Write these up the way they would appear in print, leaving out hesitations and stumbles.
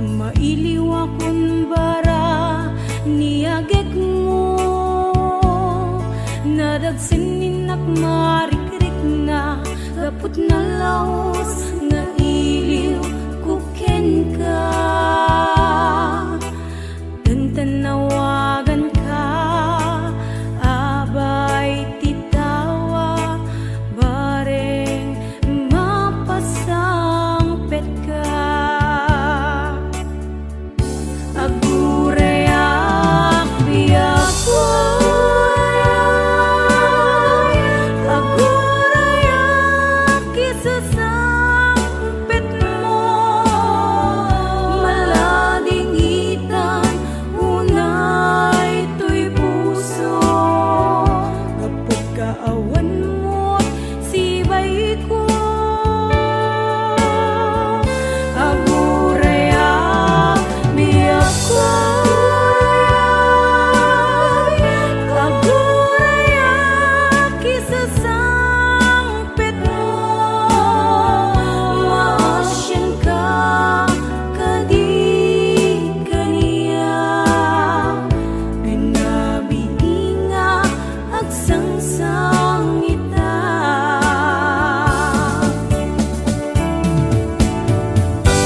mailiw akong bara niagek mo, nadagsininak marikrik na gapot na laos nga iliw kuken ka. Tantanawagan ka, abay titawa, bareng mapasangpet ka. Agurayak biyak ko, agurayak isasangpet mo, malading itan unay to'y puso, kapag kaawan mo't sibay ko. Agurayak biyak ko, agurayak isasangpet mo, maasyan ka kadi kaniya, pinabiinga agsangsangita.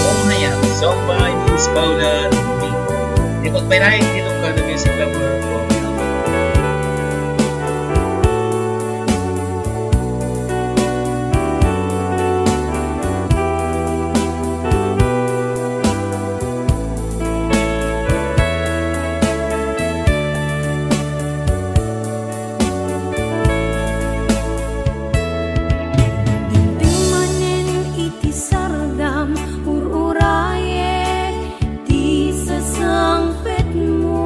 Umaya, song by Miss Paula Ruby. Ikot by Ryan Ilocano Music Lover po. Timanen iti sardam ururayek ti sasangpet mo,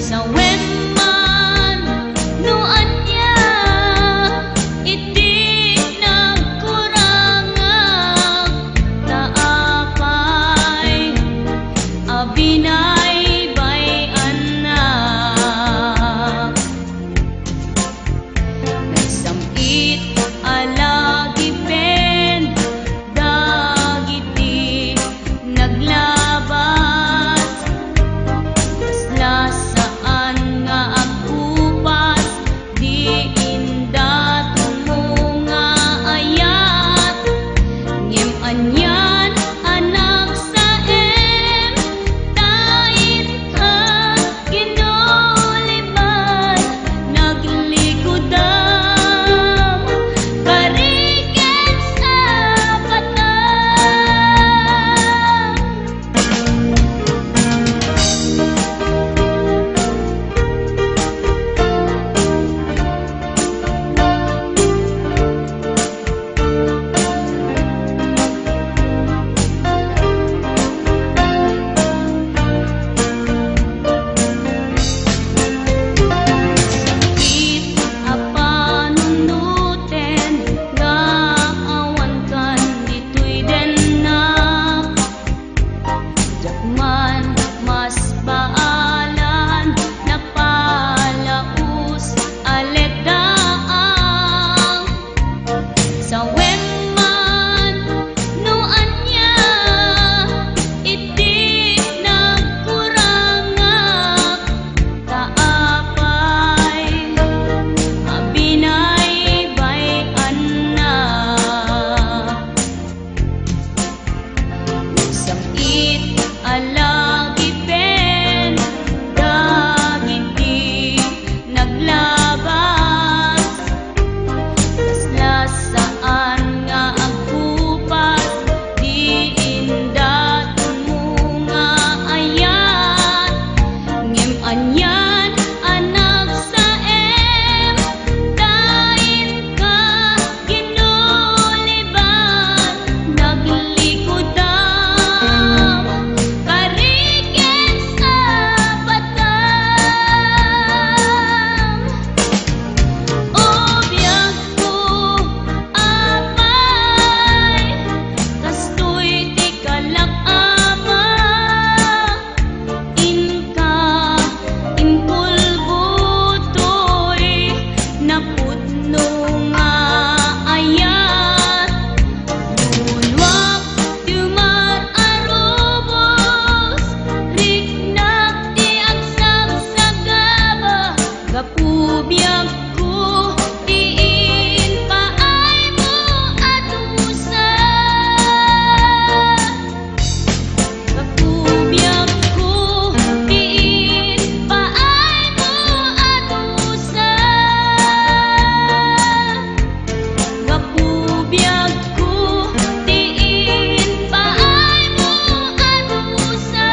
Sa weman no anya iti nagkurangak taapay abinay bayan na nagsamit alagi pen dagiti naglabat lasaan nga agkupas di inda tumunga ayat ngem anyan anak sa em tain ka ginuliban naglikudam kariken sa batang. Sakit apanunuten nga awan kan ditoy denak jakman mas baalan napalaus alegdaang sa weman no anya iti nagkurangak taapay abinay bayan na sakit alagi pen dagiti naglabas lasaan nga agkupas di inda tumunga ayat ngem anyan anak sa em tain ka ginuliban naglikudam kariken sa batang. O biyag ko apay kastoy ti kalak-ama inka impulbutoy napudno nga ayat lulwak tumar arubos riknak ti agsagsaga kapubiyag ko tiin paay mo adusa kapubiyag ko tiin paay mo adusa kapubiyag ko tiin paay mo adusa.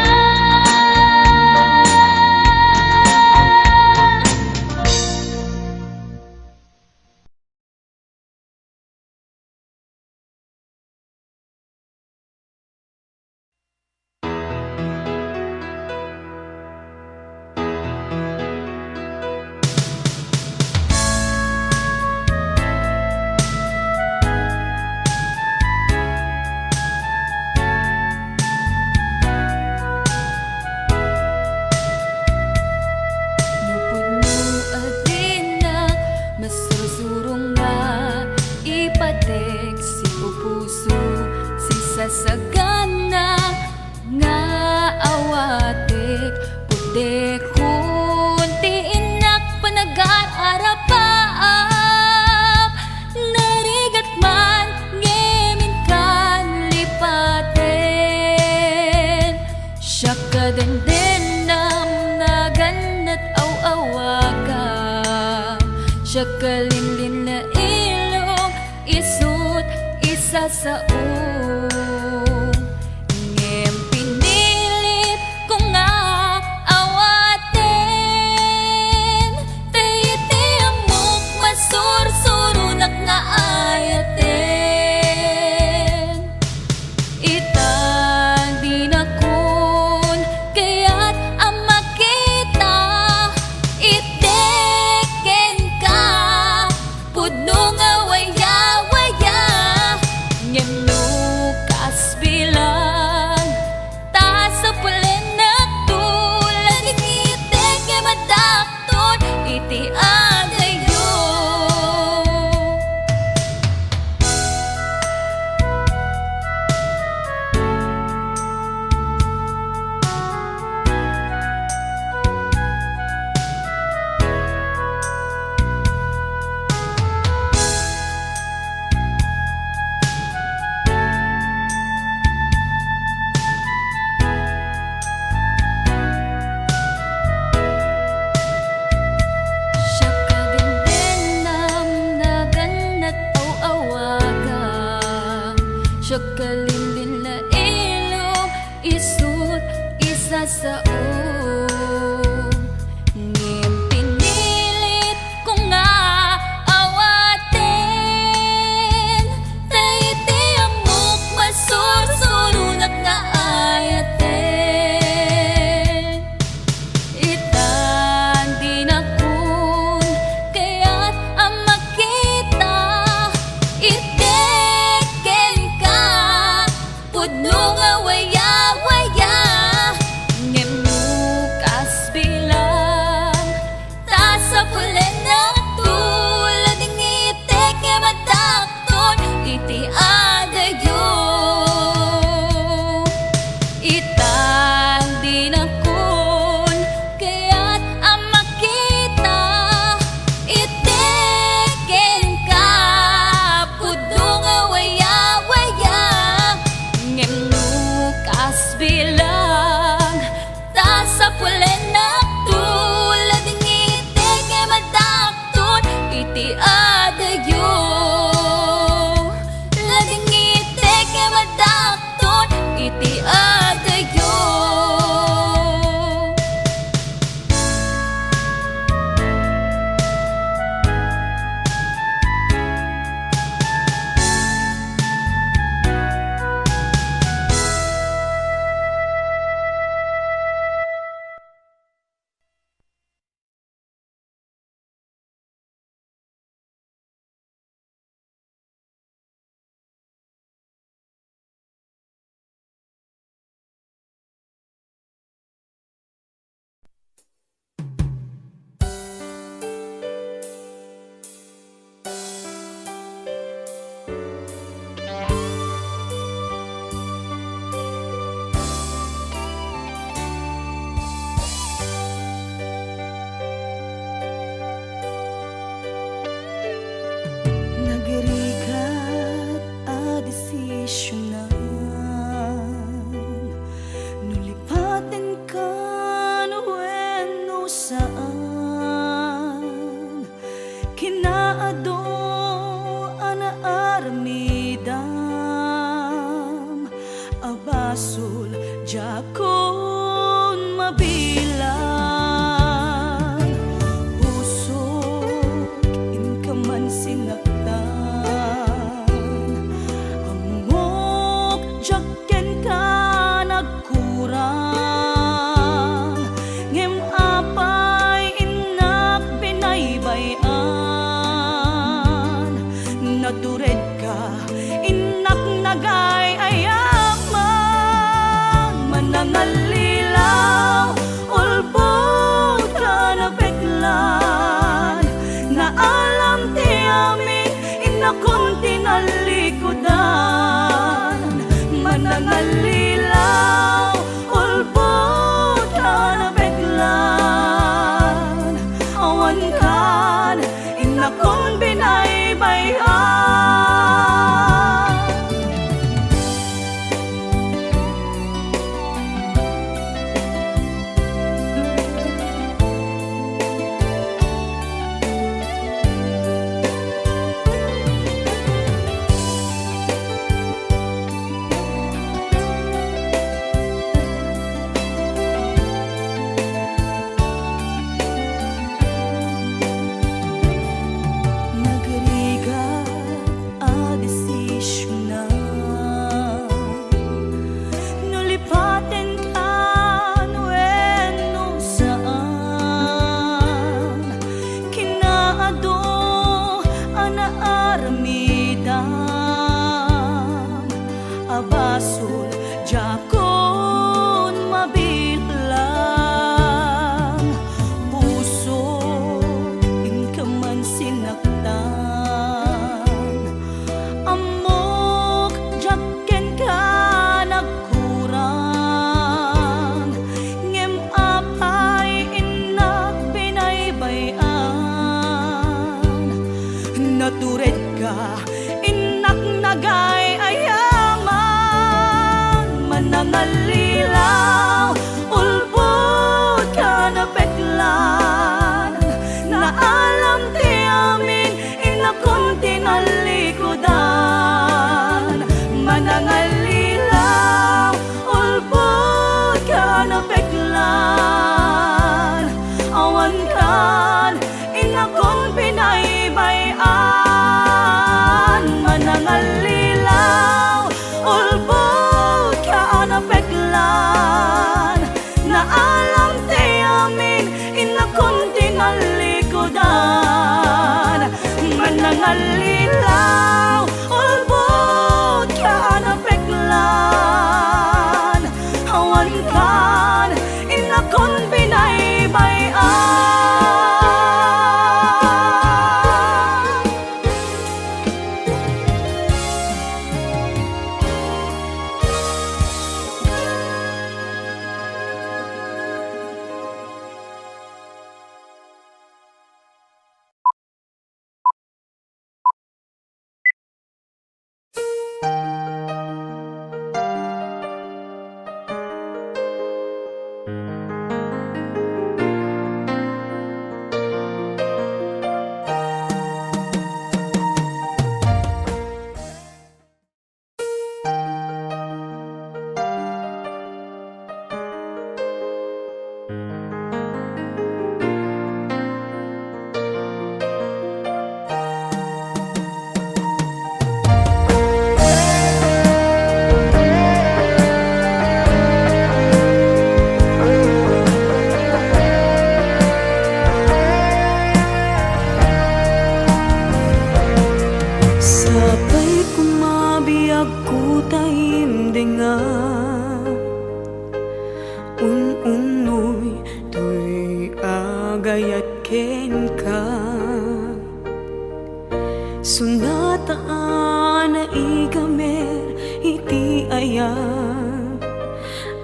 Napudno adina masursurong nga ipatek si pupuso si sasagana nga awatek pudekon ti inak panagar-arapaap narigat man ngemin kan lipaten siya kadendendam naganat aw-awaga siya kalinlin na ilong isut isa sa ngem pinilit ko nga awaten tayiti amok masursurunak nga ayaten itang dinakon kaya't ang makita iti adayo. Itang di na kun kaya't ang makita iteken ka pudong awaya-waya ngem nukas bilang ta sa pulen na tulad ngiteke madakton iti adayo. Lading ngiteke madakton iti adayo. Nagrikat a desisyonan nulipaten ka wenno saan kinaado anaarmidam abasol jakon mabilang pusok in ka man sinaktan amok jakken ka nagkurang ngem apay inak binaybayan natured ka inak nagay ayaman manangalilaw ulbod ka na peklan na alam ti amin inakon tinalikudan manangalilaw ulbod ka na peklan awan kan inakon binaybayan. Nagrigat a desisyonan nulipaten ka wenno saan kinaado anaarmidam abasol jakon mabilang puso in ka man sinaktan amok jakken ka nagkurang ngem apay inak binaybayan natured ka inak nagay ayaman manangalilaw ulbod ka na peklan na alam ti amin inakon tinalikudan manangalilaw ulbod ka na peklan awan kan inakon binaybayan manangalilaw ulbod ka na peklan na alam ti amin inakon tinalikudan manangalilaw ulbod ka na peklan awan kan inakon binaybayan. kayat ken ka. Sunataan na igamer iti ayam,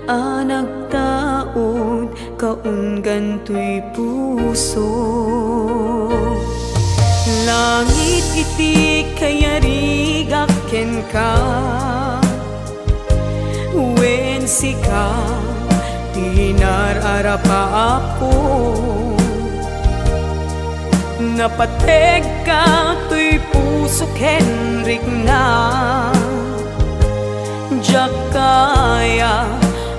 anagtaod kaunggan to'y puso. Langit iti kayarigak ken ka, wen sika tinararapa ako. Napateg ka to'y puso kenrik na, diyak kaya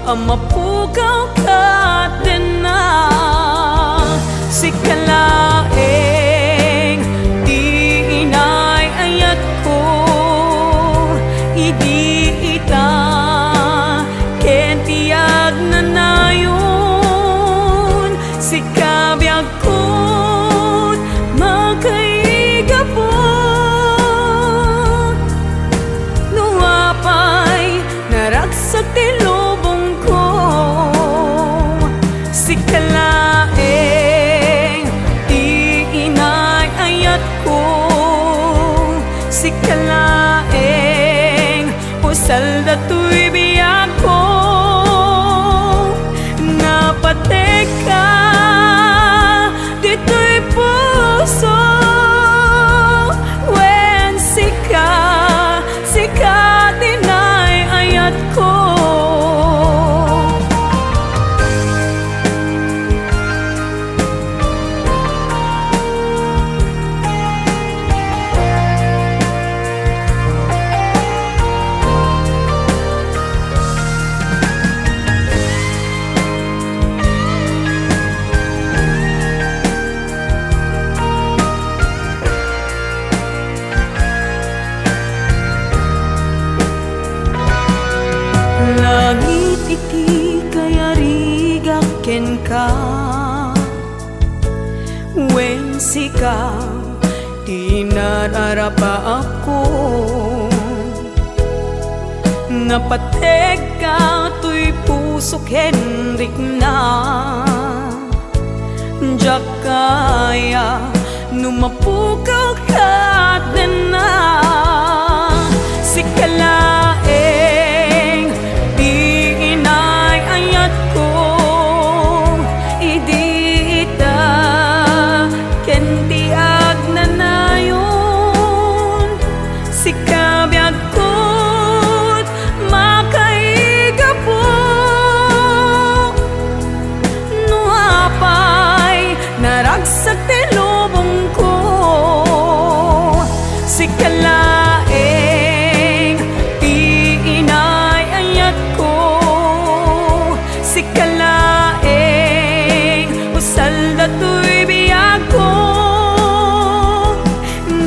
amapugaw ka din na. Sikalaeng di inay ayat ko, idi ita ken tiyag na nayon. Sikabiyag ko magkaigapon, nuapay naragsak ti lubong ko. Sikalaeng di inay ayat ko, sikalaeng pusal dato'y biyag ko. Napatek ka dito'y puso, wen sika tinay ayat ko. Langit iti kayarigak ken ka, wen sika tinararapa ako. Napateg ka to'y puso kenrik na, diyak kaya numapugaw ka din na. Sikalaeng di inay ayat ko, idi ita ken tiyag na nayon. Sikabiyag ko't makaigapo, nuapay naragsak ti lubong ko. Sikalaeng di inay ayat ko, sikalaeng usal dato'y biyag ko.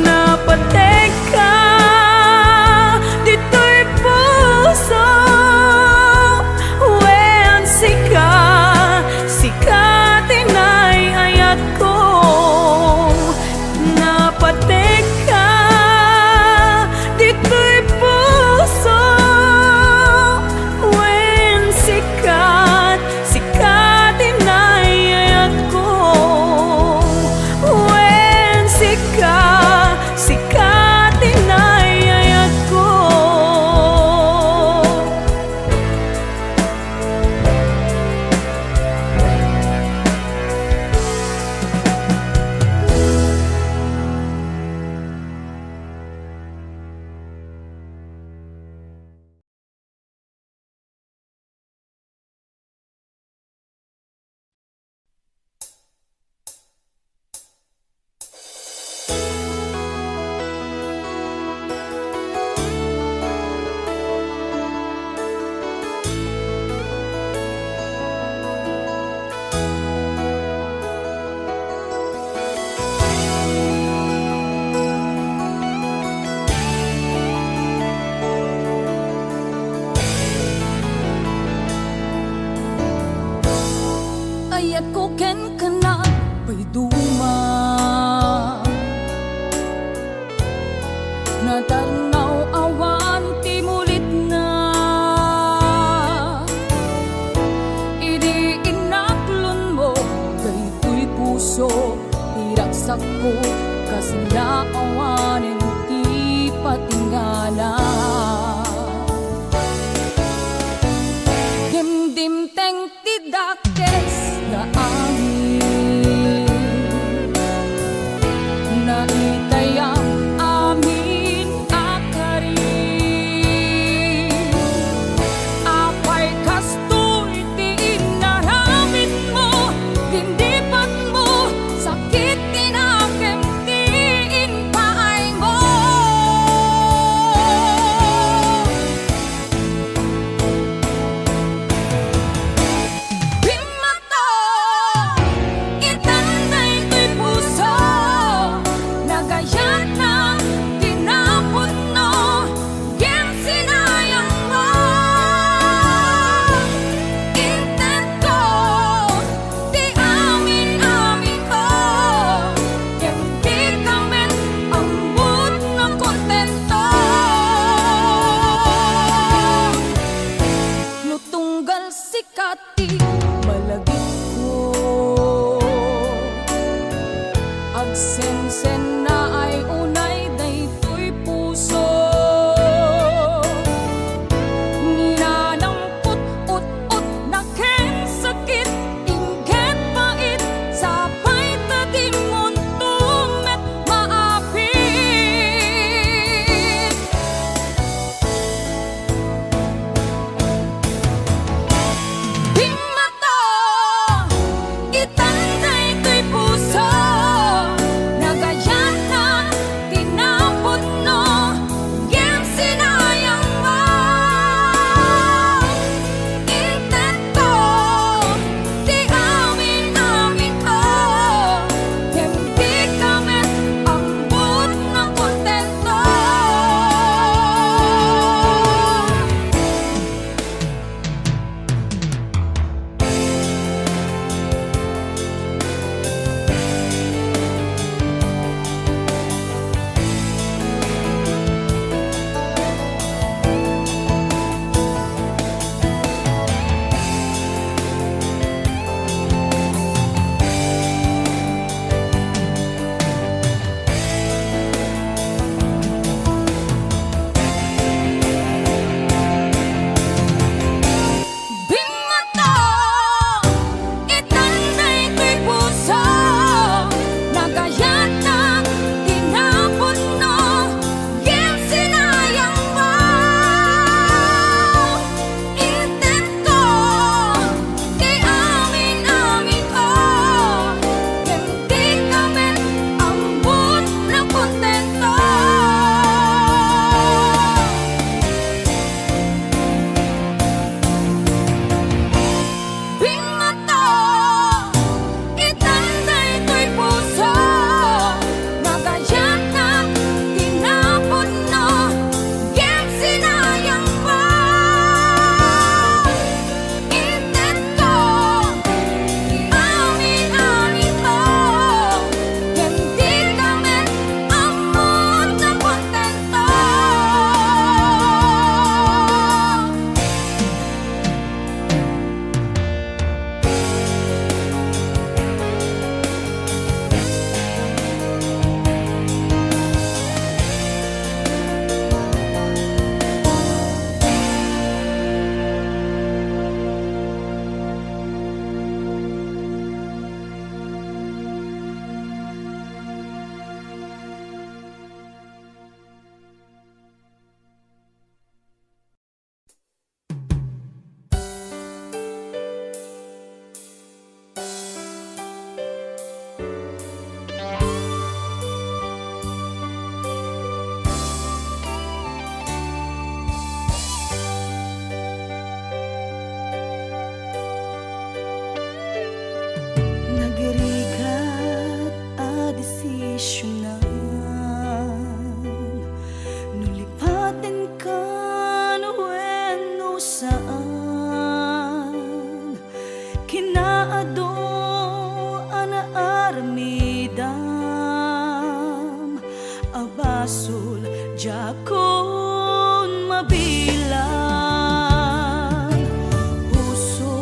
Napateg ka dito'y puso, wen sika tinay ayat ko. puso iragsak ko kasi naawanin ti patingala. Dimdim teng ti dakes na amin na itayang amin akari apay kasto iti inaramid mo dindipan mo sakit tinakem tiin paay mo. Bimato itanday ko'y puso nagayat na tinapon no yan sinayang mo. Intento di amin ko yan di kamen ambot na kontento. Nutunggal sikati malagit ko agsensen na ay unay daytoy puso ninanampot ut-ut na ken sakit ingket pait sapay tadi muntumet maapit. Bimato itanday ko'y puso nagayat na tinapon no yan sinayang mo. Intento di amin ko yan di kamen ambot na kontento. Bimato itanday ko'y puso nagayat na tinapon no yan sinayang mo. Intento di amin ko yan di kamen ambot na kontento. Bimato itanday ko'y puso nagayat na tinapon no yan sinayang mo. Intento di amin ko yan di kamen ambot na kontento. Nagrigat a desisyonan nulipatin ka no wenno saan kinaado ana armidam abasul jakon mabilang puso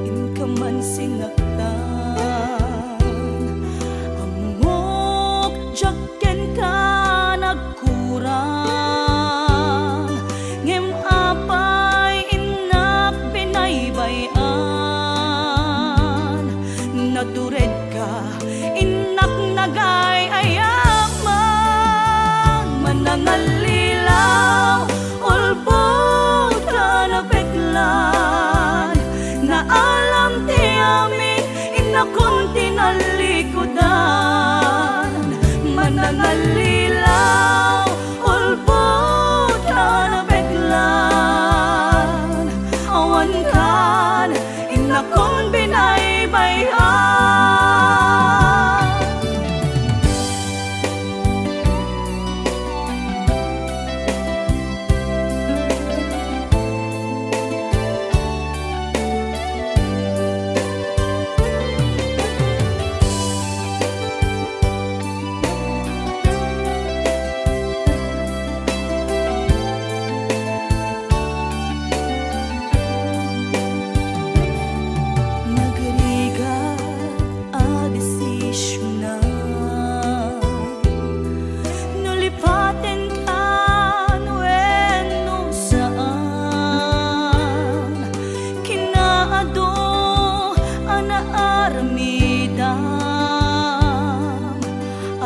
in ka man sinaktan tinalikodan, manangalilaw, ulbot ka na beglan, awan kan, inakong binaybayan.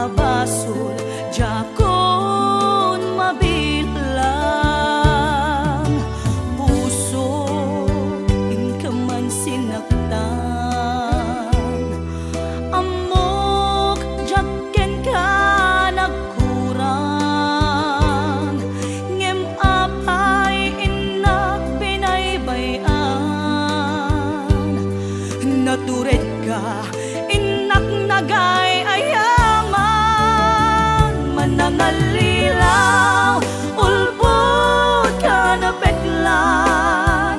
Abasul, jakon mabilang puso, inkaman sinaktan, amok, jaken ka nagkurang, ngem apay inak binaybayan, natured ka, inak nagay nangalilaw, ulbot ka na beglan,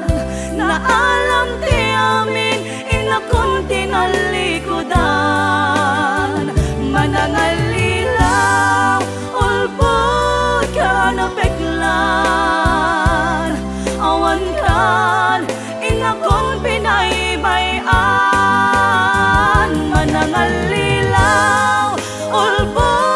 naalam ti amin, inakong tinalikodan, manangalilaw, ulbot ka na beglan, awan kan, inakong binaybayan, manangalilaw, ulbot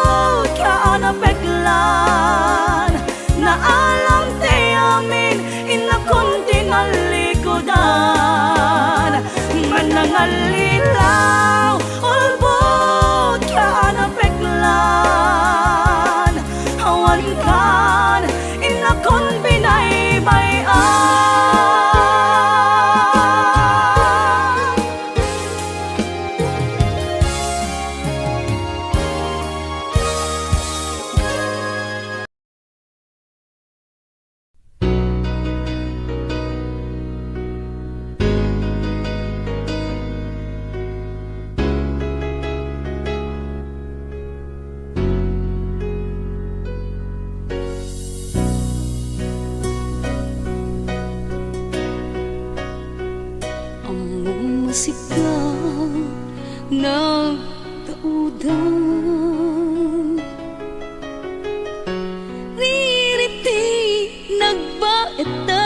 na alam ti amin, inakong tinalikodan, manangalilaw, ulbot ka na beglan, awan kan, inakong binaybayan. Sigang nagtaudan, ririti nagbaetan,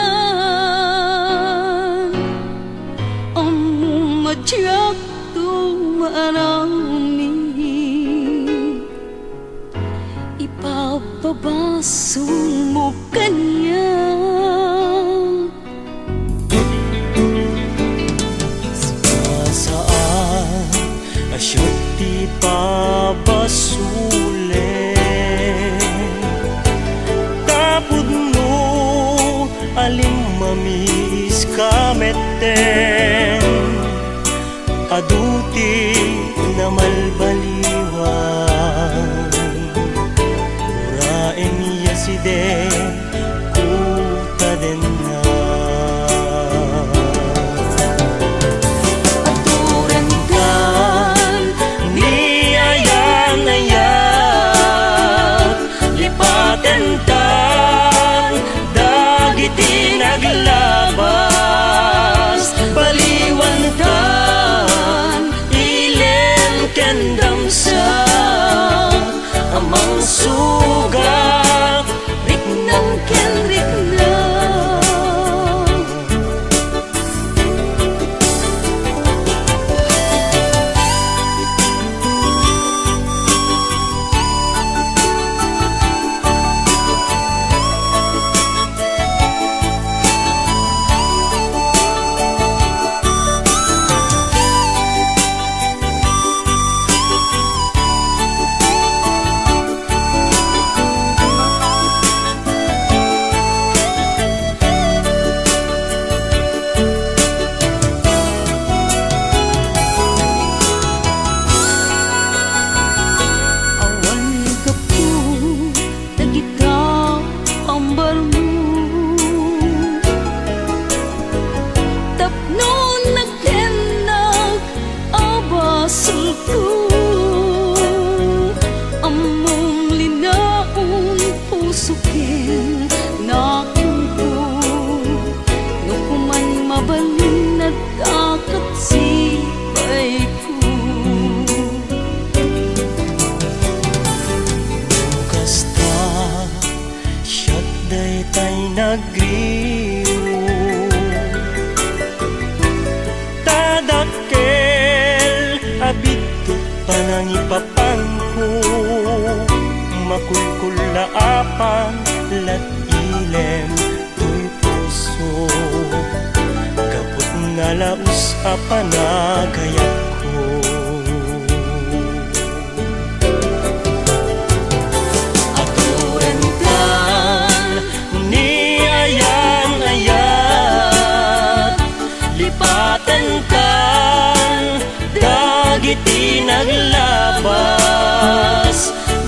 ang madyak tumarami, ipapabaso mo kanya. Asyot ti pabasule, kapud mo alim mamis kameten, aduti na malbaliwan, uraen yaside kutaden na. Naglabas, baliwantan, ilen kendam sa amang sugat, rik nang ipapangko makulkulaapan lat ilem tuy puso kaput nga laus apanagayat ko. Aturan kan ni ayan-ayat lipatan kan dagiti naglabas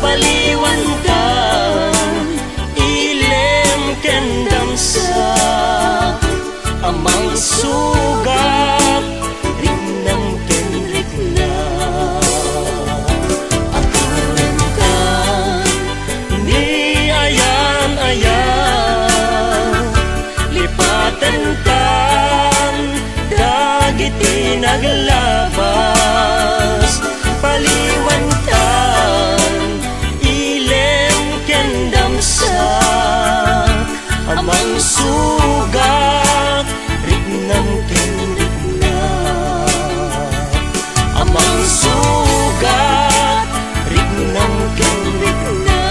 baliwan kan ilem kendam sa amang sugat rignam ken rigna. Aturan kan ni ayan-ayan lipatan kan dagiti naglabas baliwan kan ilem kendam sa amang sugat rignam ken rigna. Amang sugat rignam ken rigna.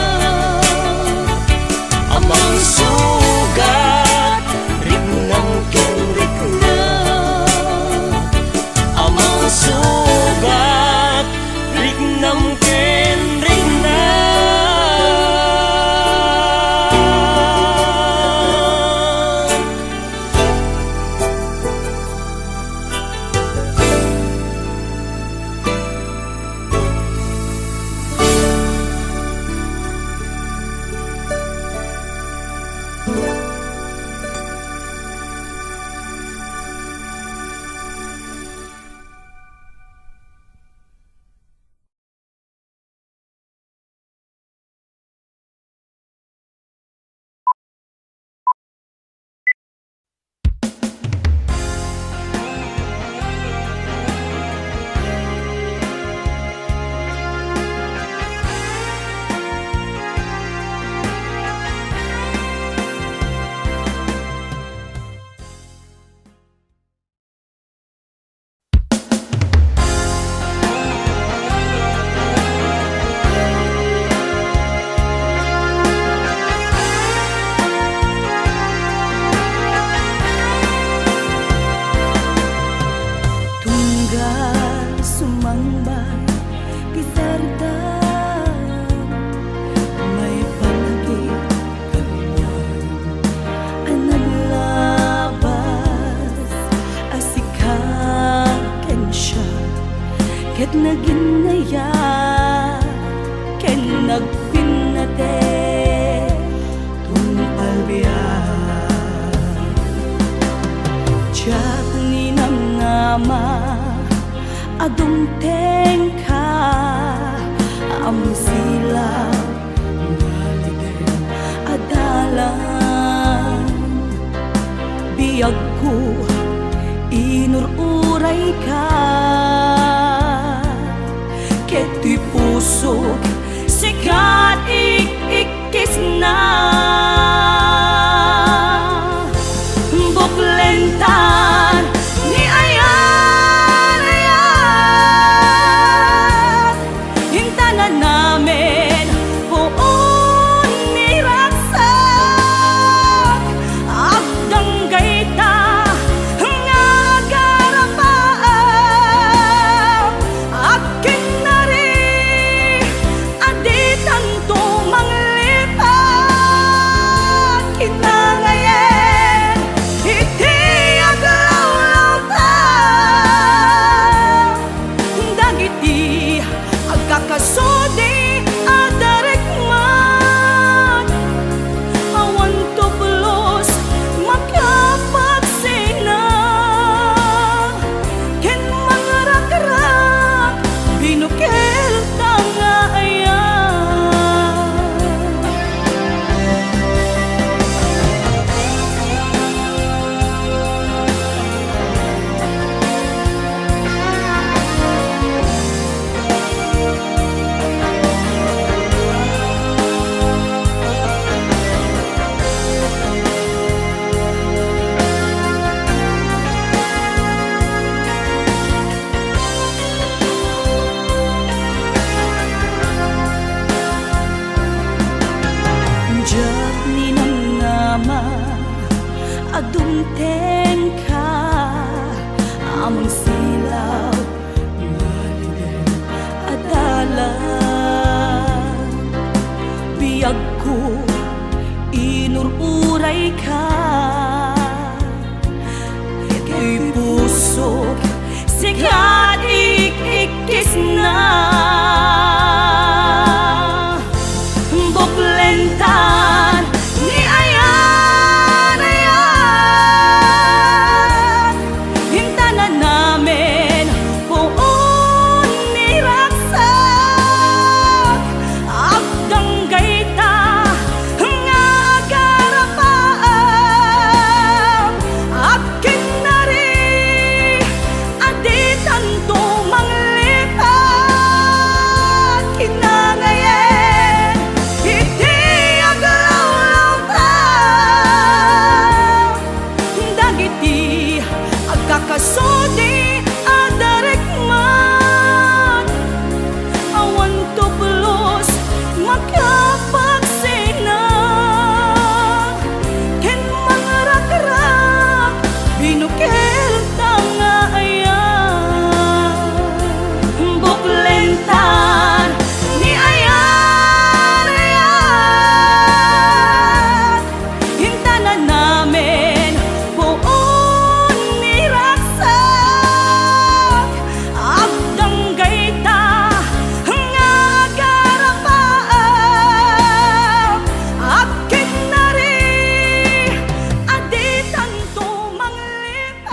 Amang sugat rignam ken rigna. Amang sugat rignam ken rigna. Ket naginaya ken nagpinate tumpalbiya Diyak ni namnama adumteng ka am sila ngaliden adalan biyag ko inururay ka keto'y pusok sikat ikikis na buklentan ni ayan-ayan hintanan namin buon ni raksak agdanggay ta nga garapaan aking kakasodi adarikman awan tublos makapagsina ken mangarak-rak binukel tanga ayan banteng ka amang silaw ngaliden adala biyag ko inururay ka kay puso sikat ikikis na buklentan ni ayan ayan hintanan namin buon ni raksak agdang gaita nga agarapaan akin na rin aditan to manglipat kinangayen iti aglawlaw ta dagiti agkakasudi adarikman awan to pulos makapagsina ken mga rakrak binukel tanga ayan buklentan ni ayan ayan hintanan namin buon ni raksak agdang gaita nga agarapaan akin na rin aditan to manglipat.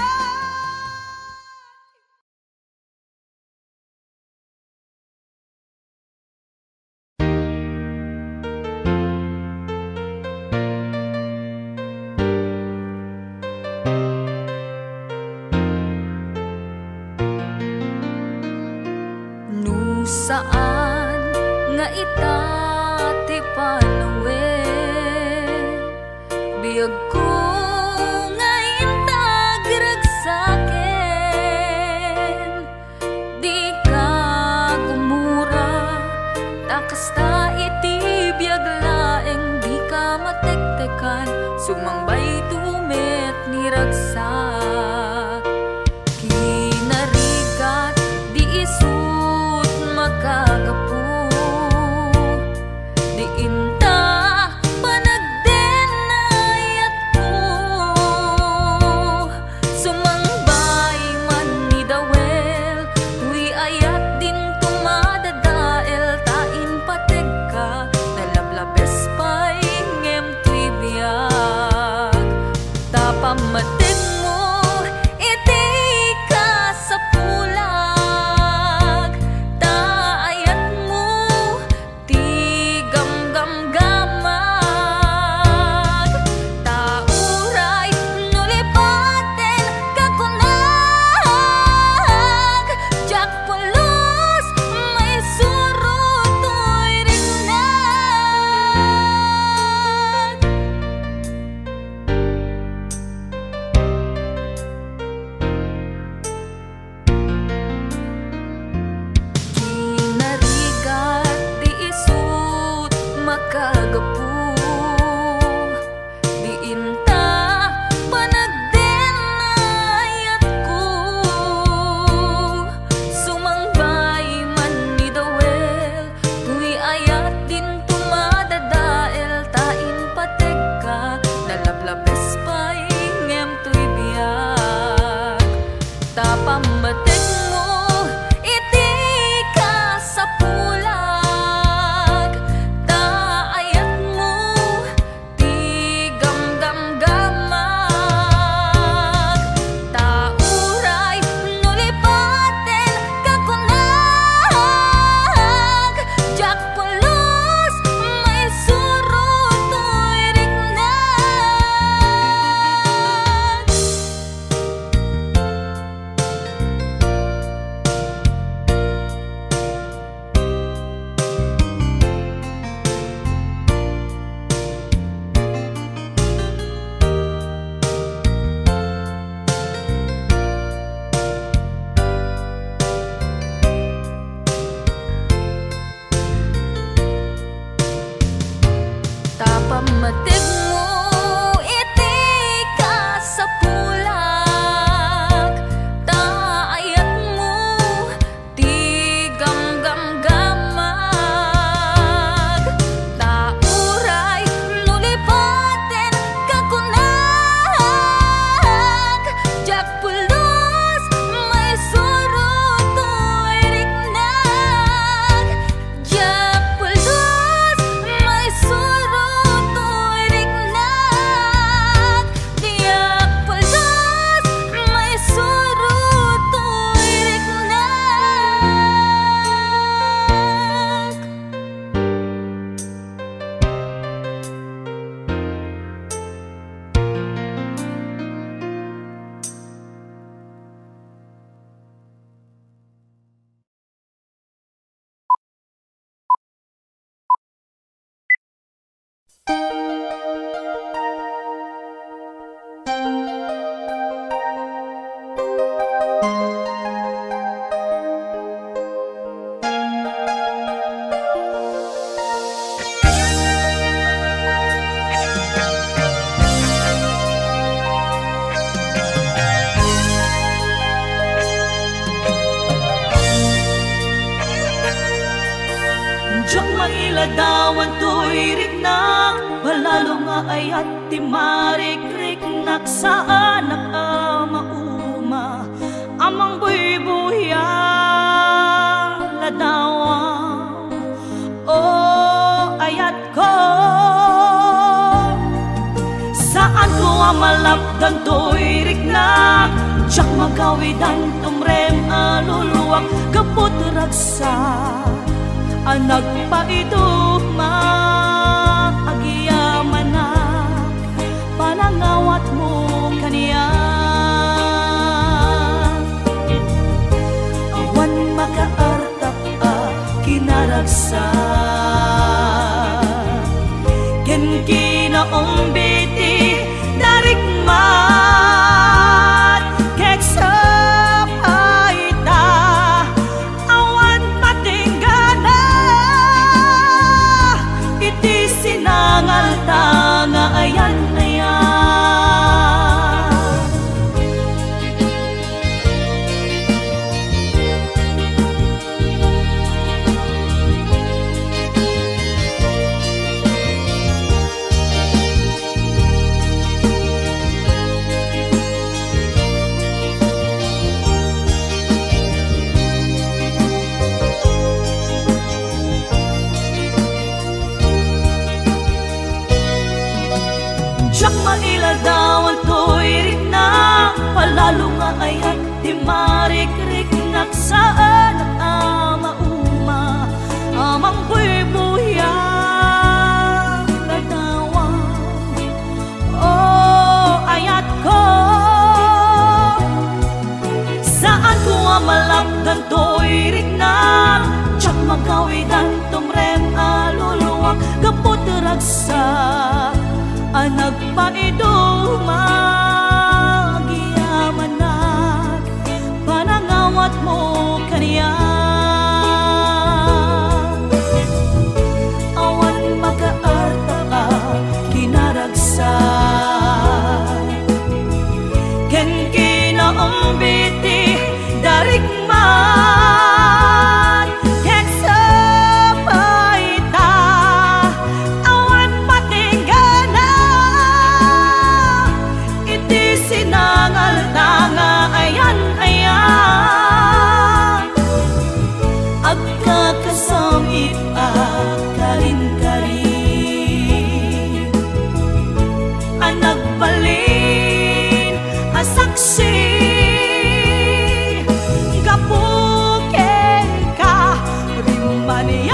No saan nga ita ti panawen biyag ko nga intag ragsaken di ka gumura takasta iti biyag laeng di ka matektekan sumangbay tumet ni ragsak kinarigat di isut makagapu di inta panagdenayat ko Diyak mailadawan to'y riknak, balalo nga ayat ti marikrik naksaan mauma, amang buybuya ladawan. O ayat ko, saan ko amalapdan to'y riknak, diyak magawidan tumrem aluluwak kaput ragsak. Anak pa ito maagyamanak, panangawat mo kaniya. Awan makaartap kinaragsak, ken kinaong biti narikmat, kek sapay ta awan patinggana, iti sinangal ta nga ayan ayan. Diyak mailadawan to'y riknak, palalo nga ayat di marikrik naksaan mauma, amang buybuya ladawan. O ayat ko, saan ko amalakdan to'y riknak, diyak magawidan tumrem aluluwak kaput ragsak. Anak pa ito magyamanak, panangawat mo kaniya. Awan makaarta ka kinaragsak, ken kinaong biti darikmat, kek sapay ta awan patinggana, iti sinangal ta nga ayan ayan. Agkakasamit karin-karin, anak balin asaksi, gapuken ka rimani